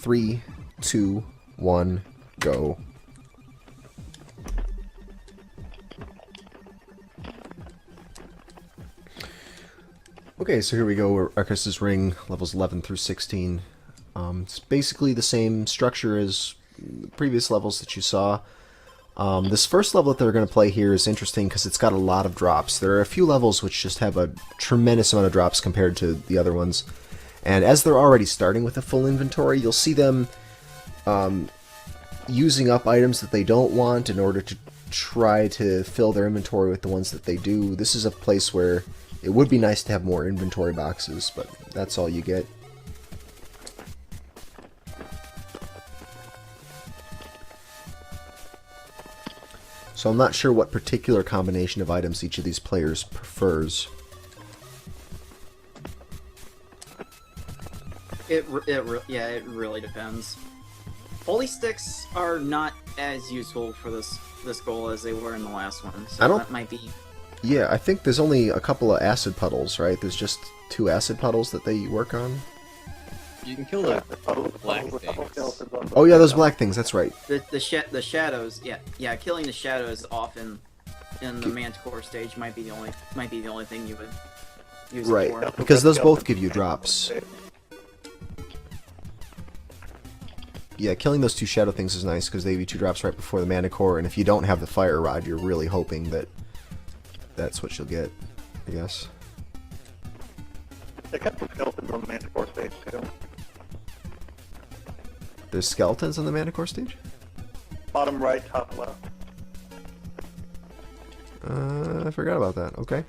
3, 2, 1, go. Okay, so here we go. Arkista's ring, levels 11 through 16. It's basically the same structure as the previous levels that you saw. This first level that they're going to play here is interesting because it's got a lot of drops. There are a few levels which just have a tremendous amount of drops compared to the other ones. And as they're already starting with a full inventory, you'll see them using up items that they don't want in order to try to fill their inventory with the ones that they do. This is a place where it would be nice to have more inventory boxes, but that's all you get. So I'm not sure what particular combination of items each of these players prefers. Yeah, it really depends. Holy sticks are not as useful for this goal as they were in the last one, so that might be. Yeah, I think there's only a couple of acid puddles, right? There's just 2 acid puddles that they work on. You can kill the black things. Oh yeah, those black things. That's right. The shadows. Yeah. Killing the shadows often in the Manticore stage might be the only thing you would use it for. Because those both give you drops. Yeah, killing those 2 shadow things is nice because they give you 2 drops right before the Manticore, and if you don't have the fire rod, you're really hoping that that's what you'll get, I guess. They kept the skeletons on the Manticore stage too. There's skeletons on the Manticore stage? Bottom right, top left. I forgot about that. Okay.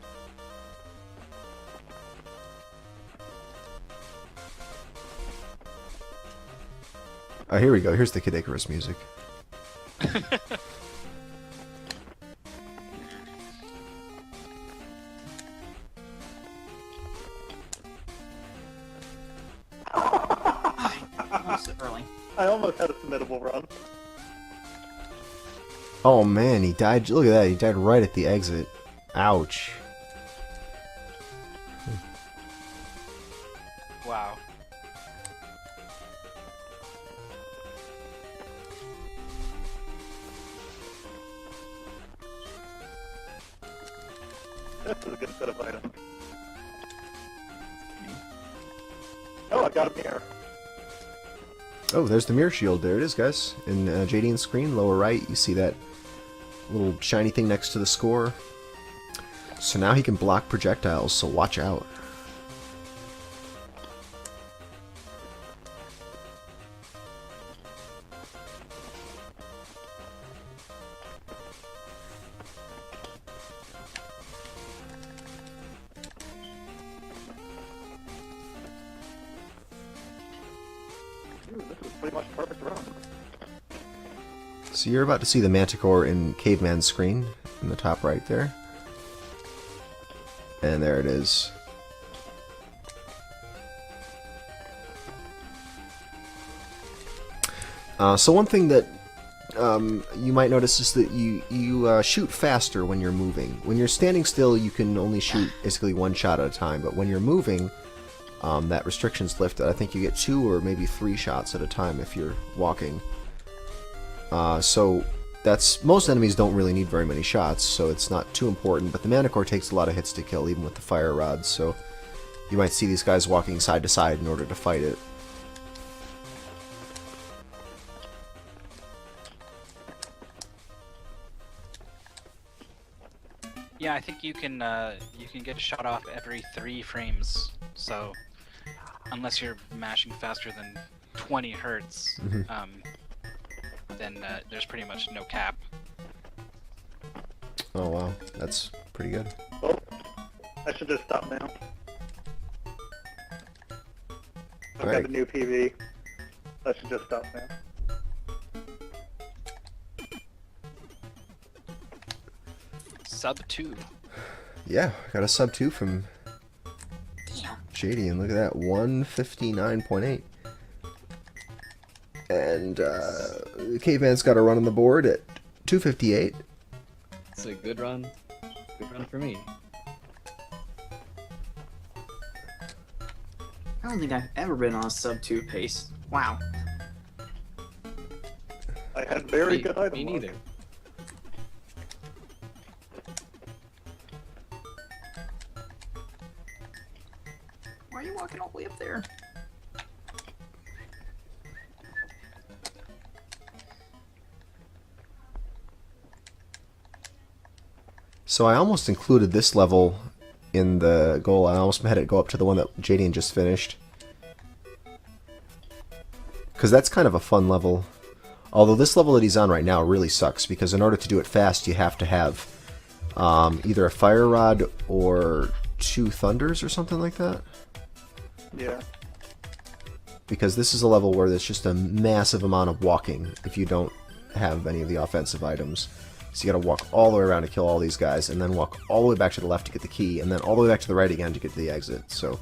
Oh, here we go. Here's the Kid Icarus music. I almost had a submittable run. Oh man, he died. Look at that. He died right at the exit. Ouch. Wow. This is a good set of items. Oh, I got a mirror. Oh, there's the mirror shield. There it is, guys. In Jadian's screen, lower right, you see that little shiny thing next to the score. So now he can block projectiles, so watch out. This is pretty much a perfect run. So you're about to see the Manticore in Caveman's screen in the top right there. And there it is. So one thing that you might notice is that you shoot faster when you're moving. When you're standing still, you can only shoot basically 1 shot at a time, but when you're moving, that restriction's lifted. I think you get 2 or maybe 3 shots at a time if you're walking. So most enemies don't really need very many shots, so it's not too important, but the Manticore takes a lot of hits to kill, even with the fire rods, so you might see these guys walking side to side in order to fight it. Yeah, I think you can get a shot off every 3 frames. So unless you're mashing faster than 20 hertz, then there's pretty much no cap. Oh wow, that's pretty good. Oh, I should just stop now. I've got the new PV. I should just stop now. Sub 2. Yeah, got a sub 2 from Jadian. Look at that, 159.8. And Caveman's got a run on the board at 258. It's a good run. Good run for me. I don't think I've ever been on a sub 2 pace. Wow. I had very Me- good item Me luck. neither. Why are you walking all the way up there? So I almost included this level in the goal. I almost had it go up to the one that Jadian just finished. Because that's kind of a fun level. Although this level that he's on right now really sucks, because in order to do it fast, you have to have either a fire rod or 2 thunders or something like that. Yeah. Because this is a level where there's just a massive amount of walking if you don't have any of the offensive items. So you gotta walk all the way around to kill all these guys, and then walk all the way back to the left to get the key, and then all the way back to the right again to get to the exit. So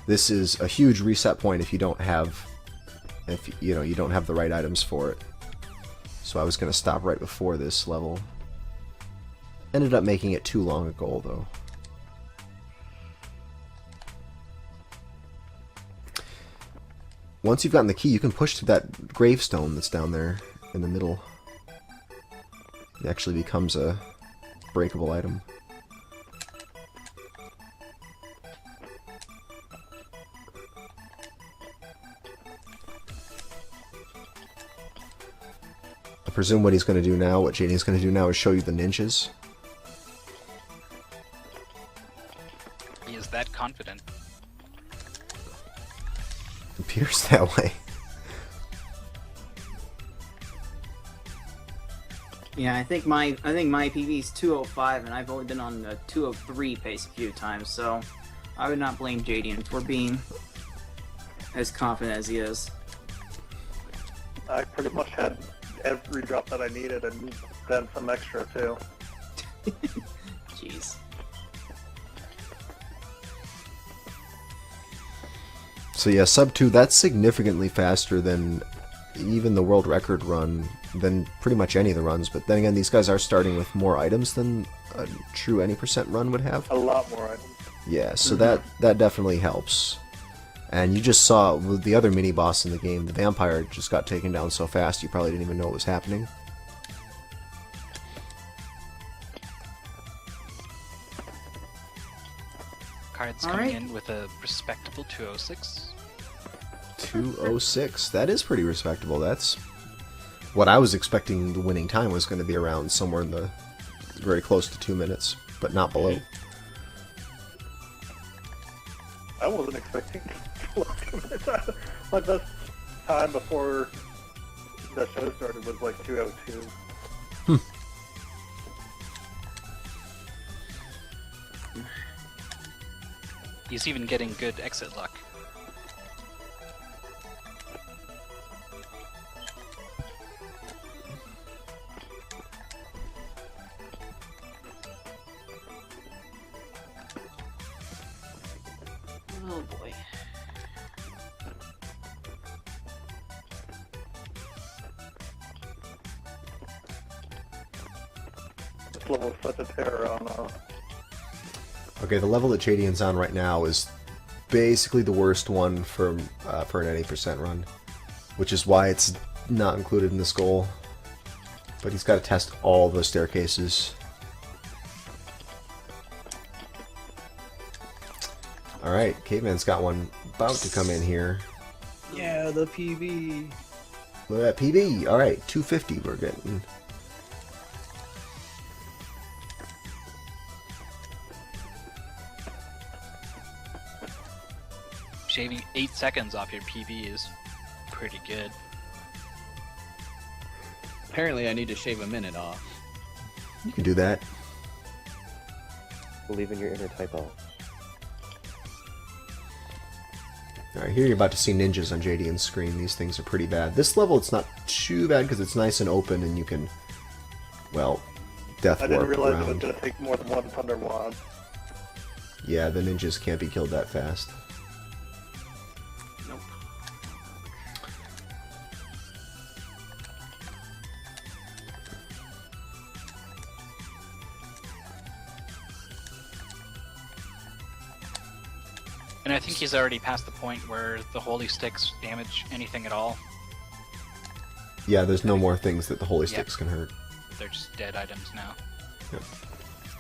this is a huge reset point if you don't have, you don't have the right items for it. So I was gonna stop right before this level. Ended up making it too long a goal though. Once you've gotten the key, you can push to that gravestone that's down there in the middle. It actually becomes a breakable item. I presume what he's going to do now, what Jadian's going to do now, is show you the ninjas. He is that confident. It appears that way. Yeah, I think my PB is 205, and I've only been on the 203 pace a few times, so I would not blame Jadian for being as confident as he is. I pretty much had every drop that I needed and then some extra too. Jeez. So yeah, sub 2, that's significantly faster than even the world record run, than pretty much any of the runs. But then again, these guys are starting with more items than a true any percent run would have. A lot more items. Yeah, so that definitely helps. And you just saw with the other mini boss in the game, the vampire just got taken down so fast you probably didn't even know what was happening. Cards All coming right. in with a respectable 206. 206. That is pretty respectable. That's what I was expecting. The winning time was going to be around somewhere in the very close to 2 minutes, but not below. I wasn't expecting my best time before the show started was like 2:02. He's even getting good exit luck. Oh boy. This level is such a terror on Okay, the level that Jadian's on right now is basically the worst one for an 80% run, which is why it's not included in this goal. But he's got to test all the staircases. Alright, Caveman's got one about to come in here. Yeah, the PB. Look at that PB. Alright, 250 we're getting. Shaving 8 seconds off your PB is pretty good. Apparently, I need to shave a minute off. You can do that. Believe in your inner typo. Alright, here you're about to see ninjas on Jadian's screen. These things are pretty bad. This level, it's not too bad because it's nice and open and you can, well, death I didn't warp realize it was around. going to take more than one Thunder Wand. Yeah, the ninjas can't be killed that fast. Nope. And I think he's already past the point where the holy sticks damage anything at all. Yeah, there's no more things that the holy sticks can hurt. They're just dead items now.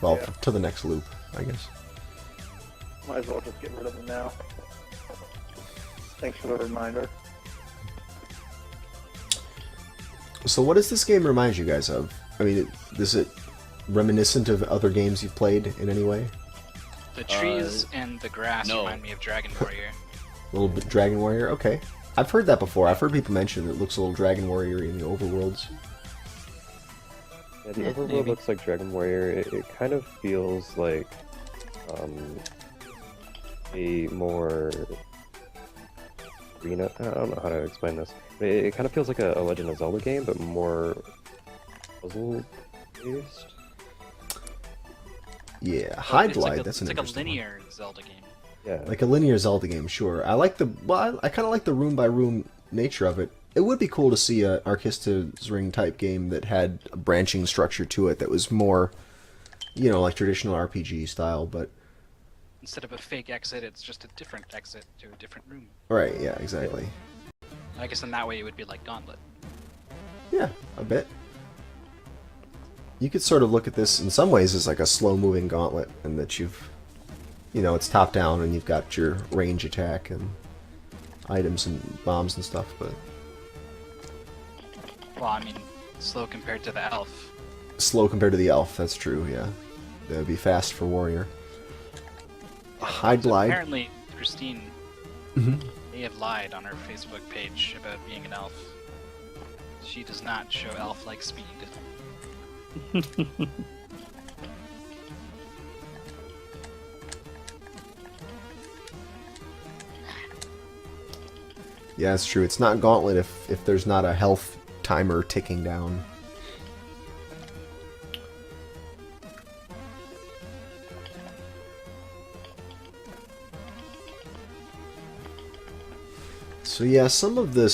Well, Yeah. to the next loop, I guess. Might as well just get rid of them now. Thanks for the reminder. So what does this game remind you guys of? I mean, is it reminiscent of other games you've played in any way? The trees and the grass no. remind me of Dragon Warrior. A little bit Dragon Warrior? Okay. I've heard that before. I've heard people mention that it looks a little Dragon Warrior in the overworlds. Yeah, the Yeah, overworld maybe. looks like Dragon Warrior. It kind of feels like a more arena. I don't know how to explain this. But it kind of feels like a Legend of Zelda game, but more puzzle based. Yeah, Hide It's like Glide, a, that's it's an like a interesting linear Zelda game. Yeah. one. Like a linear Zelda game, sure. I like the I kind of like the room by room nature of it. It would be cool to see a Arkista's Ring type game that had a branching structure to it that was more, you know, like traditional RPG style. But Instead of a fake exit, it's just a different exit to a different room. right, yeah, exactly. I guess in that way it would be like Gauntlet. Yeah, a bit. You could sort of look at this in some ways as like a slow-moving gauntlet, and that you've, you know, it's top-down, and you've got your range attack and items and bombs and stuff, but Well, I mean, slow compared to the elf. slow compared to the elf, that's true, yeah. That would be fast for warrior. Hide So Glide. apparently, Christine Mhm. may have lied on her Facebook page about being an elf. She does not show elf-like speed. Yeah, it's true. It's not gauntlet if there's not a health timer ticking down. So yeah, some of the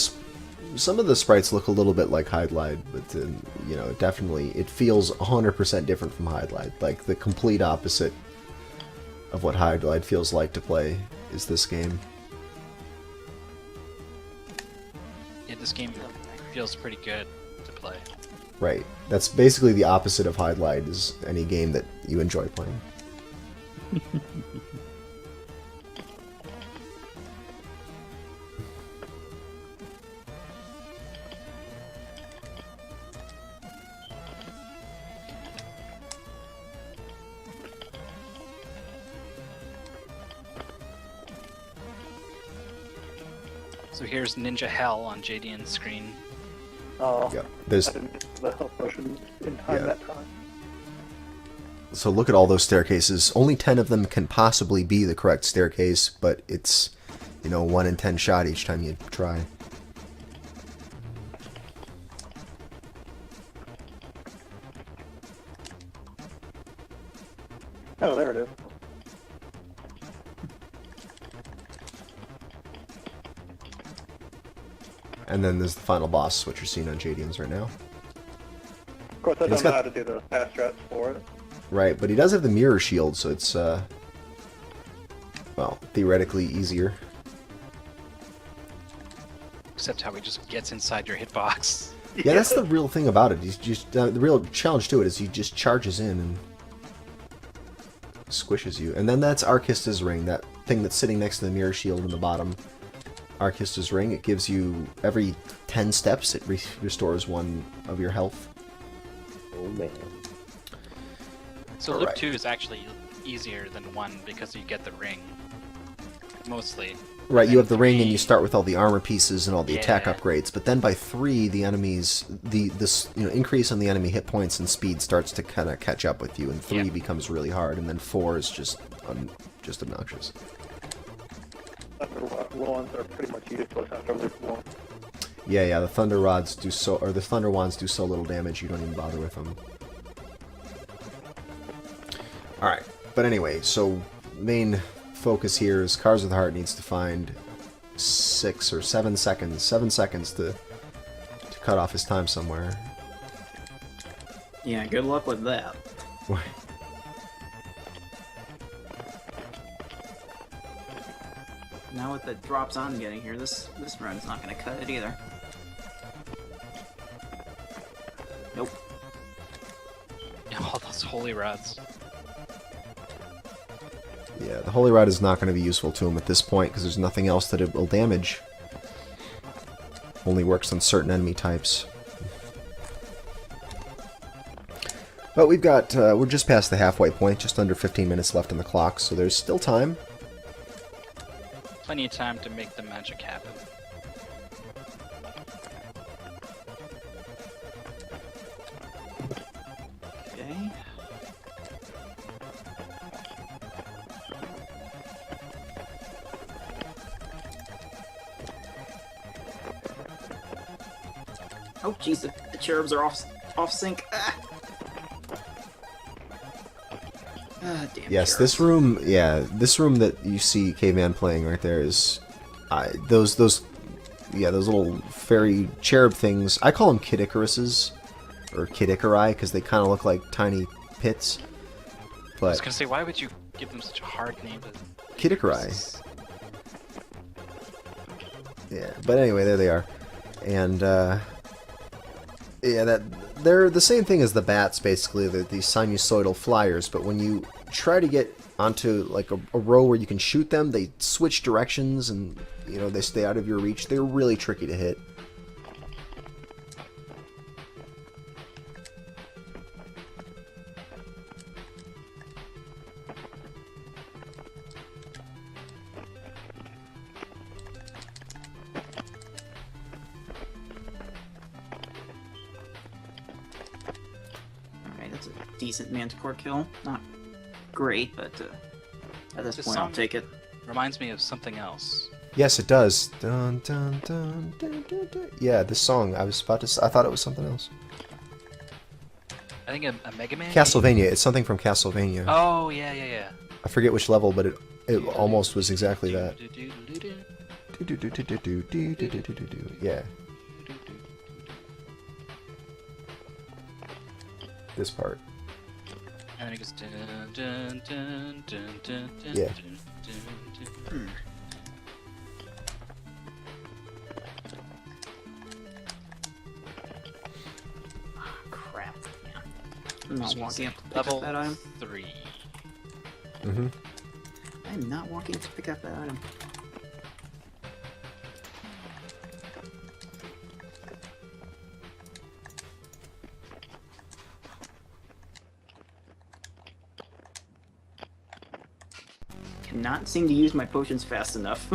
sprites look a little bit like Hide Glide, but you know, definitely it feels 100% different from Hide Glide. Like the complete opposite of what Hide Glide feels like to play is this game. Yeah, this game feels pretty good to play. Right. That's basically the opposite of Hide Glide, is any game that you enjoy playing. So here's Ninja Hell on Jadian's screen. Oh, Yeah. There's I didn't get to the health potion in time Yeah. that time. So look at all those staircases. Only 10 of them can possibly be the correct staircase, but it's, you know, 1 in 10 shot each time you try. Oh, there it is. And then there's the final boss, what you're seeing on Jadian's right now. Of course, I He's don't know got- how to do the fast strats for it. Right, but he does have the mirror shield, so it's, well, theoretically easier. Except how he just gets inside your hitbox. Yeah, that's the real thing about it. He's just, the real challenge to it is he just charges in and squishes you. And then that's Arkista's Ring, that thing that's sitting next to the mirror shield in the bottom. Arkista's Ring, it gives you, every 10 steps, it restores 1 of your health. Oh man. So Alright. Loop 2 is actually easier than 1 because you get the ring. Mostly. Right, you have the ring and 3 you start with all the armor pieces and all the attack Yeah. upgrades, but then by 3, the enemies, this increase on the enemy hit points and speed starts to kind of catch up with you, and 3 Yeah. becomes really hard, and then 4 is just obnoxious. Thunder ones are pretty much useless after Loop 1. Yeah, the Thunder Rods do so, or the Thunder Wands do so little damage you don't even bother with them. Alright, but anyway, so main focus here is Cards of the Heart needs to find 6 or 7 seconds, 7 seconds to cut off his time somewhere. Yeah, good luck with that. Now with the drops I'm getting here, this run's not gonna cut it either. Nope. All those holy rods. Yeah, the Holy Rod is not going to be useful to him at this point because there's nothing else that it will damage. Only works on certain enemy types. But we've got, we're just past the halfway point, just under 15 minutes left on the clock, so there's still time. Plenty of time to make the magic happen. Okay. Oh jeez, the cherubs are off sync. Ah. Ah, damn Yes, cherubs. this room, this room that you see Caveman playing right there is, those little fairy cherub things. I call them Kid Icaruses, or Kid Icari, because they kind of look like tiny pits. I was But gonna say, why would you give them such a hard name? Kid Icari. Yeah, but anyway, there they are, and yeah, they're the same thing as the bats, basically. They're these sinusoidal flyers, but when you try to get onto like a row where you can shoot them, they switch directions and they stay out of your reach. They're really tricky to hit. Alright, that's a decent Manticore kill. Not great, but at this This point I'll song- take it. Reminds me of something else. Yes, it does. Dun, dun, dun, dun, dun, dun. Yeah, this song. I thought it was something else. I think a Mega Man. Castlevania. It's something from Castlevania. Oh yeah. I forget which level, but it almost was exactly that. Yeah, this part. And then it goes dun dun dun dun dun dun. Yeah. Dun, dun, dun. Crap. Yeah. I'm not walking up to pick Level up that item. 3. Mm-hmm. I'm not walking to pick up that item. Cannot seem to use my potions fast enough.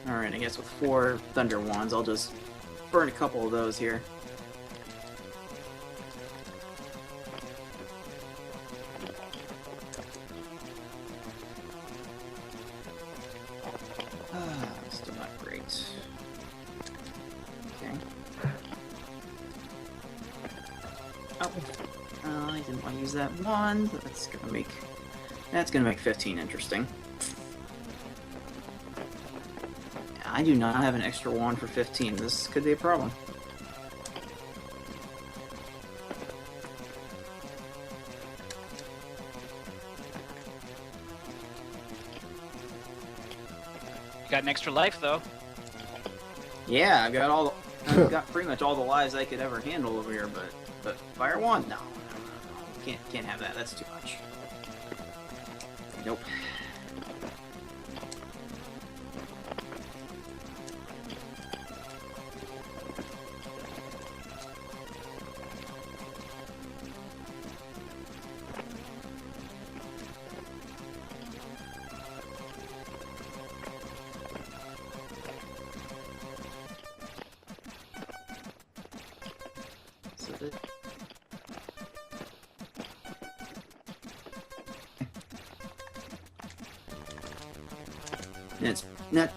Alright, I guess with 4 Thunder Wands, I'll just burn a couple of those here. Still not great. Okay. Oh, I didn't want to use that wand. That's gonna make 15 interesting. I do not have an extra wand for 15. This could be a problem. You got an extra life though. Yeah, I've got pretty much all the lives I could ever handle over here, but fire wand? No. Can't have that. That's too much. Nope. So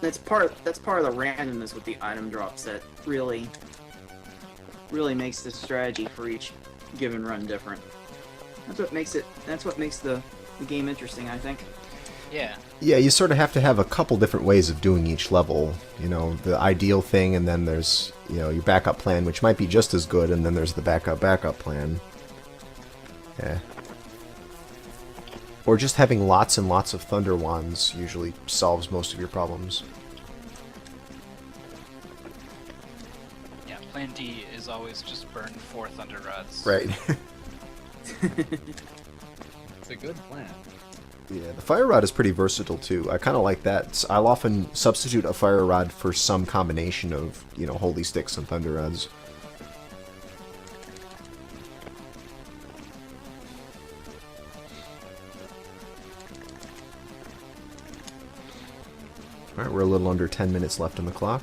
that's part of the randomness with the item drops that really makes the strategy for each given run different. That's what makes the game interesting, I think. Yeah. Yeah, you sort of have to have a couple different ways of doing each level. The ideal thing, and then there's, your backup plan, which might be just as good, and then there's the backup plan. Yeah. Or just having lots and lots of Thunder Wands usually solves most of your problems. Yeah, Plan D is always just burn 4 Thunder Rods. Right. It's a good plan. Yeah, the Fire Rod is pretty versatile too. I kind of like that. I'll often substitute a Fire Rod for some combination of, you know, Holy Sticks and Thunder Rods. Alright, we're a little under 10 minutes left on the clock.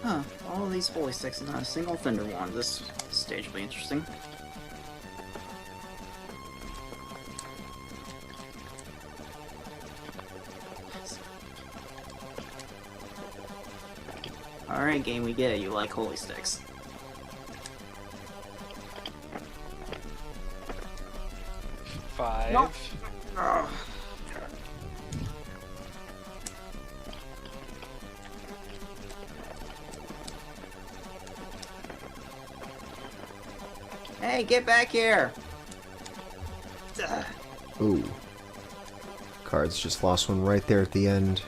Huh, all of these Holy Sticks and not a single Thunder Wand. This stage will be interesting. Alright, game, we get it. You like Holy Sticks. Five. No. Ugh. Hey, get back here! Ugh. Ooh. Cards just lost one right there at the end.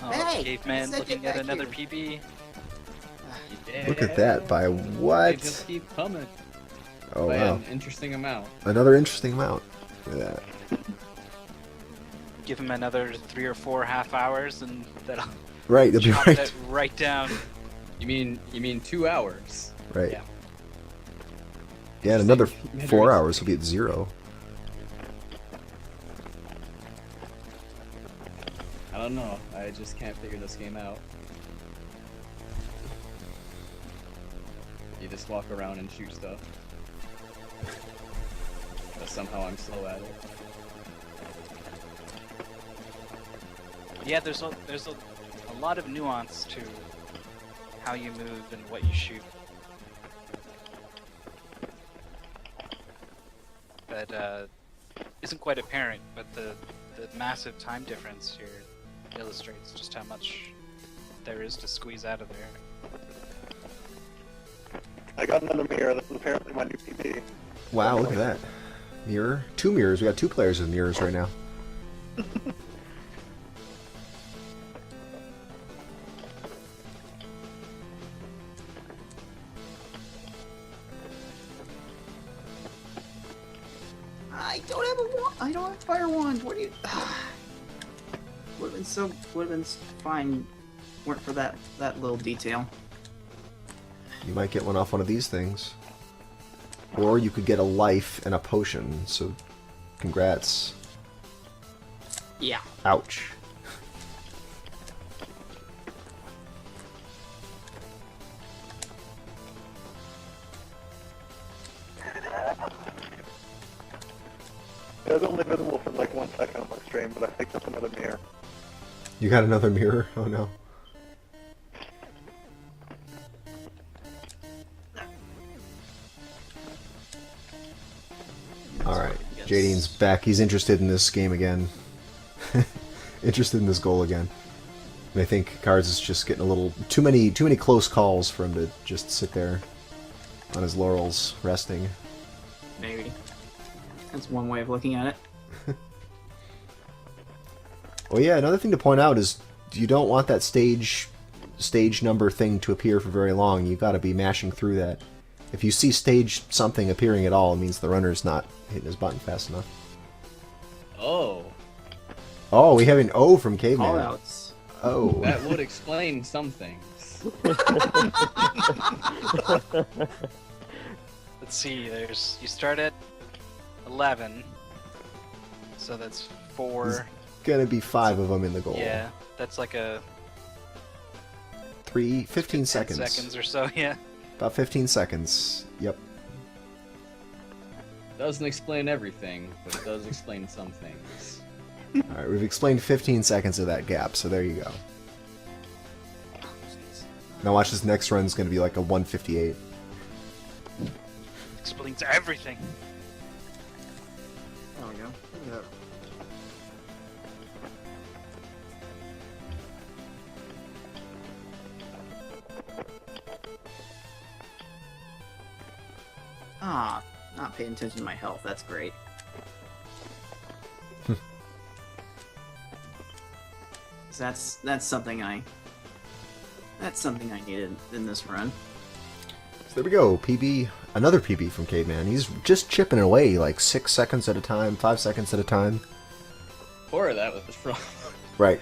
Oh, Hey, I Caveman said looking get at back another here. PB. Look at that, by They what? just keep coming Oh by wow. an interesting amount. Another interesting amount. Look at that. Give him another 3 or 4 half hours, and that'll Right, you'll be chop right. that right down. You mean 2 hours? Right. Yeah. Yeah, in another Interesting. 4 hours he'll be at 0. I don't know. I just can't figure this game out. You just walk around and shoot stuff. But somehow I'm slow at it. Yeah, there's a lot of nuance to how you move and what you shoot. That isn't quite apparent, but the massive time difference here illustrates just how much there is to squeeze out of there. I got another mirror. This is apparently my new PB. Wow, look at that. Mirror? 2 mirrors. We got 2 players with mirrors right now. I don't have a wand. I don't have a fire wand. What do you? Would have been fine. Weren't for that little detail. You might get one off one of these things. Or you could get a life and a potion, so congrats. Yeah. Ouch. It was only visible for like 1 second on my stream, but I picked up another mirror. You got another mirror? Oh no. Alright, Jadian's back. He's interested in this game again. Interested in this goal again. And I think Cards is just getting a little too many close calls for him to just sit there on his laurels resting. Maybe. That's one way of looking at it. Oh yeah, another thing to point out is you don't want that stage number thing to appear for very long. You got to be mashing through that. If you see stage something appearing at all, it means the runner's not hitting his button fast enough. Oh, Oh, we have an O from Caveman. Callouts. Oh. that would explain some things. Let's see. You start at 11, so that's 4. Gonna be 5 of them in the goal. Yeah, that's like a 15 10 seconds. seconds or so. Yeah. About 15 seconds. Yep. Doesn't explain everything, but it does explain some things. Alright, we've explained 15 seconds of that gap, so there you go. Now watch, this next run's gonna be like a 158. Explains everything. There we go. Look at Ah, not paying attention to my health. That's great. So that's something I needed in this run. So there we go, PB, another PB from Caveman. He's just chipping away like 6 seconds at a time, 5 seconds at a time. Or that was from Right,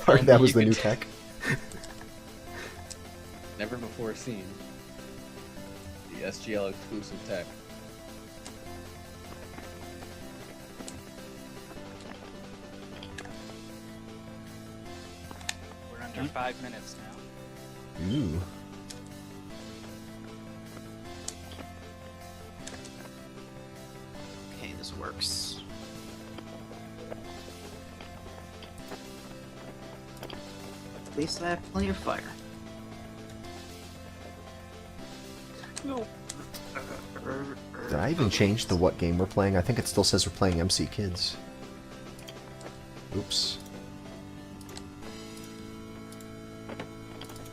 part of that was You the new could- tech. never before seen. The SGL exclusive tech. We're under 5 minutes now. Ooh. Okay, this works. At least I have plenty of fire. No. Did I even change the what game we're playing? I think it still says we're playing MC Kids. Oops.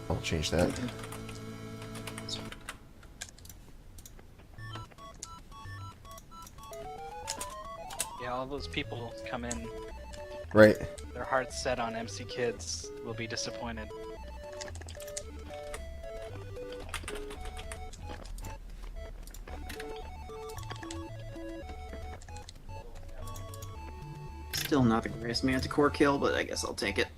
I'll change that. Yeah, all those people come in, Right. their hearts set on MC Kids, will be disappointed. Still not the greatest Manticore kill, but I guess I'll take it.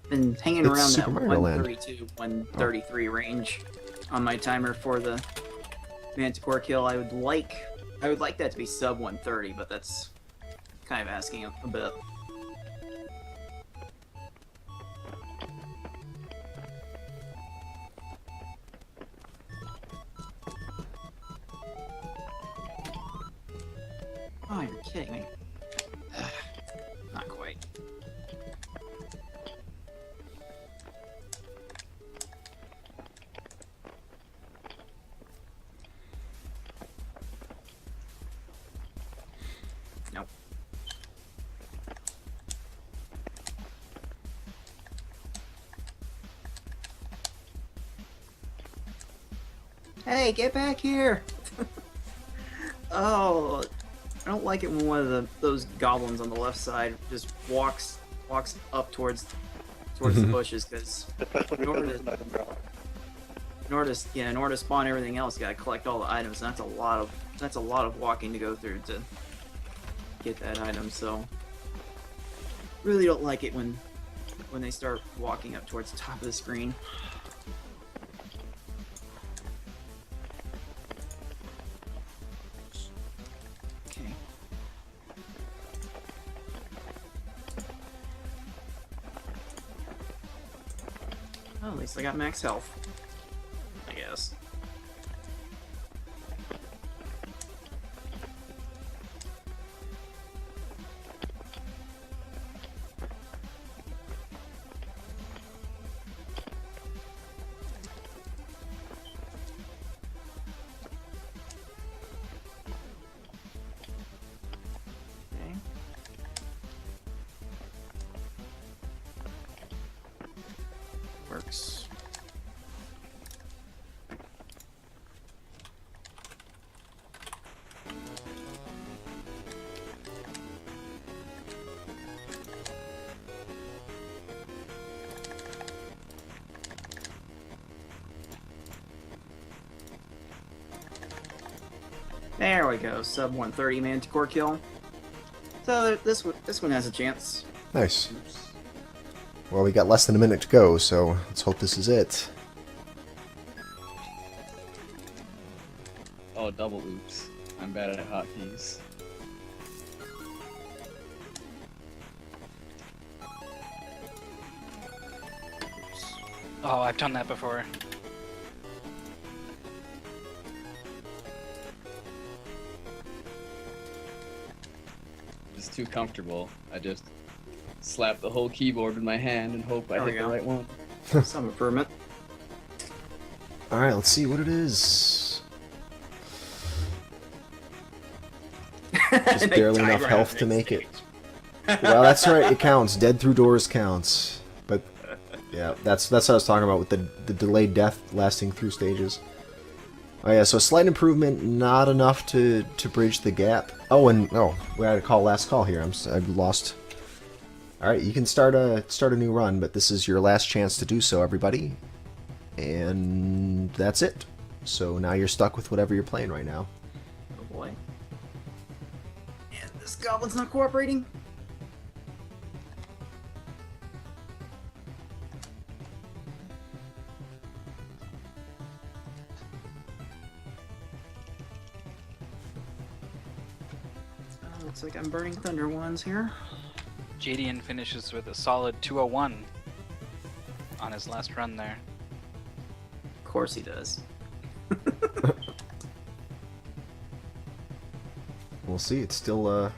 Been hanging It's around that Super Mario Land. 132, 133 range on my timer for the Manticore kill. I would like that to be sub 130, but that's kind of asking a bit. Oh, you're kidding me. Not quite. Nope. Hey, get back here! Oh, I don't like it when one of those goblins on the left side just walks up towards the bushes, because Especially In order because to- it's an item drop. in order to spawn everything else, you gotta collect all the items. And that's a lot of walking to go through to get that item. So really don't like it when they start walking up towards the top of the screen. Okay. Well, at least I got max health, I guess. Okay. Works. There we go, sub 130 Manticore kill. So this one has a chance. Nice. Well, we got less than a minute to go, so let's hope this is it. Oh, double oops. I'm bad at hotkeys. Oh, I've done that before. Just too comfortable. I just slap the whole keyboard in my hand and hope I There we hit the go. right one. Some improvement. Alright, let's see what it is. Just They barely died enough right health on to the make it. stage. Well, that's right, it counts. Dead through doors counts. But Yeah, that's what I was talking about with the delayed death lasting through stages. Oh yeah, so a slight improvement, not enough to bridge the gap. Oh, and we had a last call here. I've lost. All right, you can start a new run, but this is your last chance to do so, everybody. And that's it. So now you're stuck with whatever you're playing right now. Oh boy. And this goblin's not cooperating. Looks like I'm burning thunder ones here. Jadian finishes with a solid 201 on his last run there. Of course he does. We'll see. It's still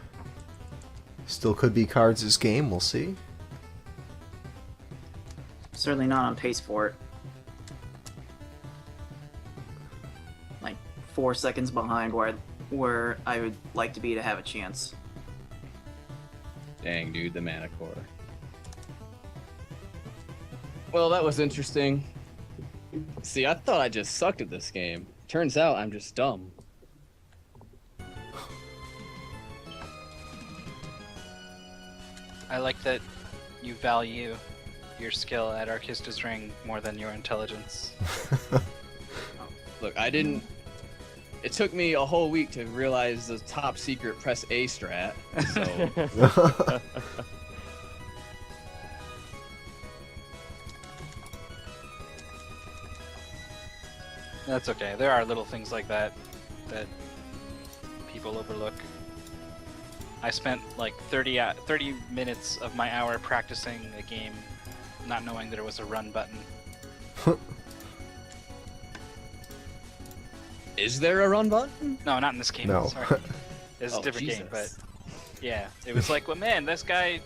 could be Cards' game. We'll see. Certainly not on pace for it. Like 4 seconds behind where I would like to be to have a chance. Dang, dude, the mana core. Well, that was interesting. See, I thought I just sucked at this game. Turns out I'm just dumb. I like that you value your skill at Arkista's ring more than your intelligence. Look, I didn't... It took me a whole week to realize the top secret press A strat, so... That's okay. There are little things like that that people overlook. I spent like 30 minutes of my hour practicing a game, not knowing that it was a run button. Is there a run button? No, not in this game. No. Sorry. It's a Oh, different game, Jesus. but yeah, it was like, well, man, this guy,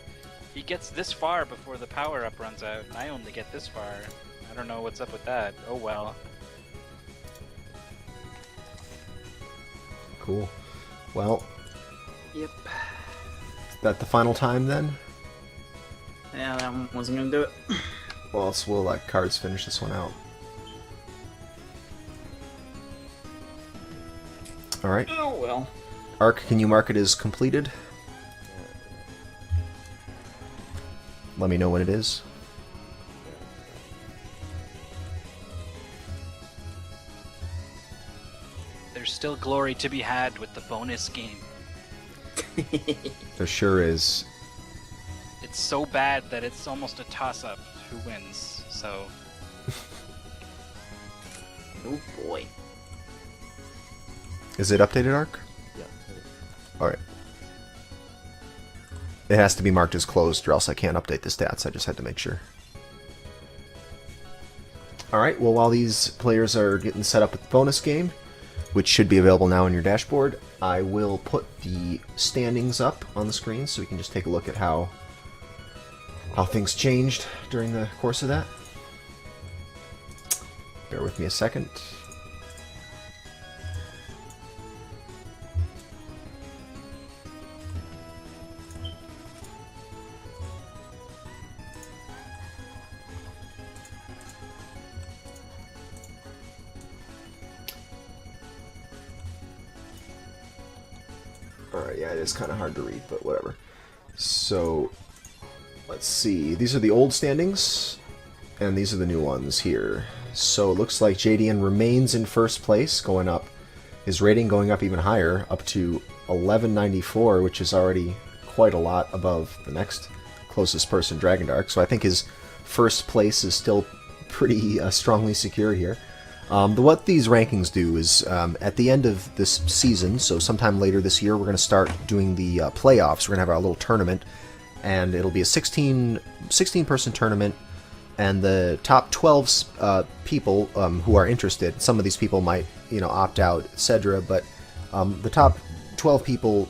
he gets this far before the power-up runs out, and I only get this far. I don't know what's up with that. Oh well. Cool. Well, Yep. is that the final time then? Yeah, that one wasn't gonna do it. Well, we'll let Cards finish this one out. All right. Oh well. Arc, can you mark it as completed? Let me know when it is. There's still glory to be had with the bonus game. There sure is. It's so bad that it's almost a toss-up who wins, so... Oh boy. Is it updated, Arc? Yeah. Alright. It has to be marked as closed or else I can't update the stats. I just had to make sure. Alright, well while these players are getting set up with the bonus game, which should be available now on your dashboard, I will put the standings up on the screen so we can just take a look at how things changed during the course of that. Bear with me a second. Alright, yeah, it is kind of hard to read, but whatever. So, let's see. These are the old standings, and these are the new ones here. So it looks like Jadian remains in first place, going up. His rating going up even higher, up to 1194, which is already quite a lot above the next closest person, Dragon Dark. So I think his first place is still pretty strongly secure here. What these rankings do is, at the end of this season, so sometime later this year, we're going to start doing the playoffs. We're going to have our little tournament, and it'll be a 16-person tournament, and the top 12 people who are interested, some of these people might, opt out, etc., but the top 12 people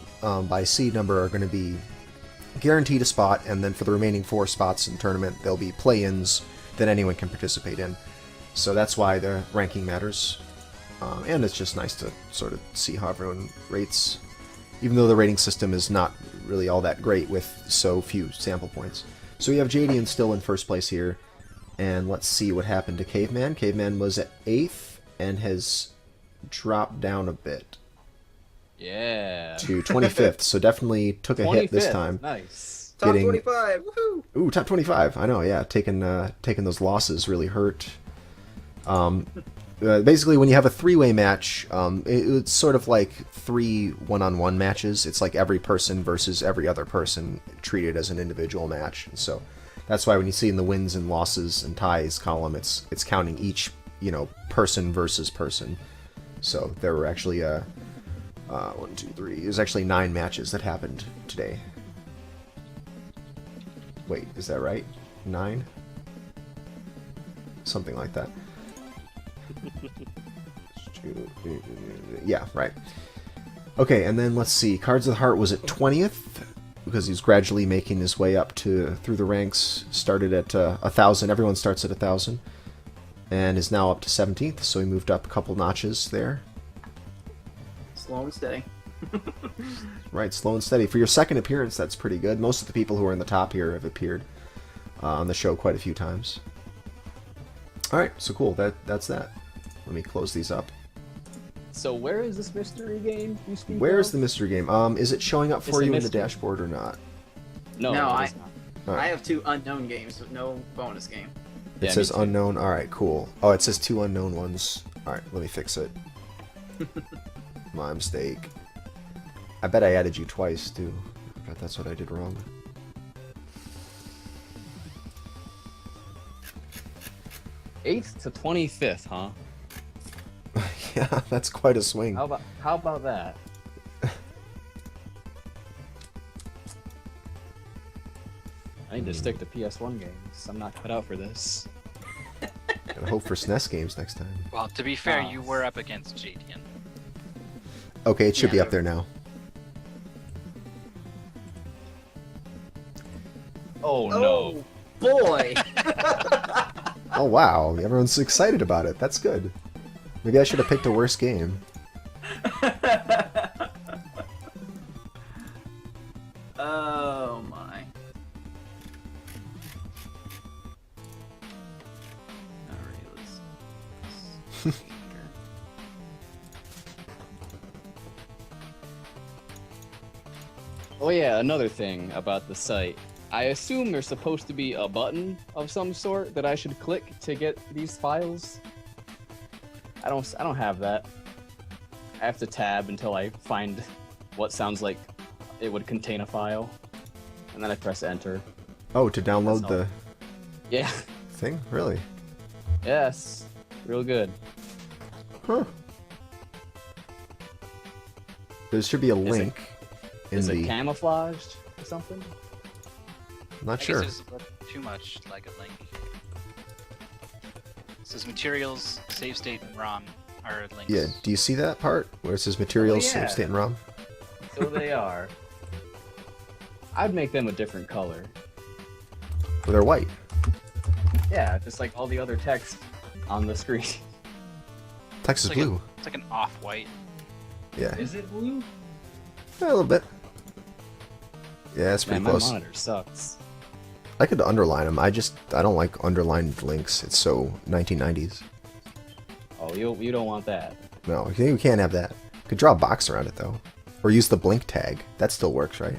by seed number are going to be guaranteed a spot, and then for the remaining 4 spots in the tournament, there'll be play-ins that anyone can participate in. So that's why the ranking matters, and it's just nice to sort of see how everyone rates, even though the rating system is not really all that great with so few sample points. So we have Jadian still in first place here. And let's see what happened to Caveman. Caveman was at 8th and has dropped down a bit Yeah. to 25th. So definitely took a hit this 25th. time. Nice. Top Getting- 25. Woohoo! Ooh, top 25. I know, yeah. Taking those losses really hurt. Basically, when you have a three-way match, it's sort of like 3 one-on-one matches. It's like every person versus every other person treated as an individual match. And so that's why when you see in the wins and losses and ties column, it's counting each, person versus person. So there were actually 1, 2, 3. There's actually 9 matches that happened today. Wait, is that right? 9? Something like that. Yeah, right. Okay, and then let's see. Cards of the Heart was at 20th because he's gradually making his way up through the ranks. Started at 1,000. Everyone starts at 1,000, and is now up to 17th. So he moved up a couple notches there. Slow and steady. Right, slow and steady. For your second appearance, that's pretty good. Most of the people who are in the top here have appeared on the show quite a few times. All right, so cool. That's that. Let me close these up. So where is this mystery game you speak Where's of? the mystery game? Is it showing up for It's a you in the mystery. dashboard or not? No, No, it is not. Alright. I have 2 unknown games with no bonus game. It Yeah, says me too. unknown. All right, cool. Oh, it says 2 unknown ones. All right, let me fix it. My mistake. I bet I added you twice too. I bet that's what I did wrong. 8th to 25th, huh? Yeah, that's quite a swing. How about that? I need to stick to PS1 games. I'm not cut out for this. Gotta hope for SNES games next time. Well, to be fair, Ah. you were up against Jadian. Okay, it should be Yeah. up there now. Oh no. Boy! Oh wow, everyone's excited about it. That's good. Maybe I should have picked a worse game. Oh my. Alright, let's see here. Oh yeah, another thing about the site. I assume there's supposed to be a button of some sort that I should click to get these files. I don't have that. I have to tab until I find what sounds like it would contain a file. And then I press enter. Oh, to download That's the Yeah. thing? Really? Yes. Real good. Huh. There should be a it- link in Is it the. camouflaged or something? Not I sure. guess there's too much like a link. It says materials, save state, and ROM are links. Yeah, do you see that part where it says materials, Oh, yeah. save state, and ROM? So they are. I'd make them a different color. Well, they're white. Yeah, just like all the other text on the screen. Text is It's like blue. It's like an off-white. Yeah. Is it blue? Yeah, a little bit. Yeah, it's pretty Man, my close. monitor sucks. I could underline them. I don't like underlined links. It's so 1990s. Oh, you don't want that. No, you can't have that. Could draw a box around it though, or use the blink tag. That still works, right?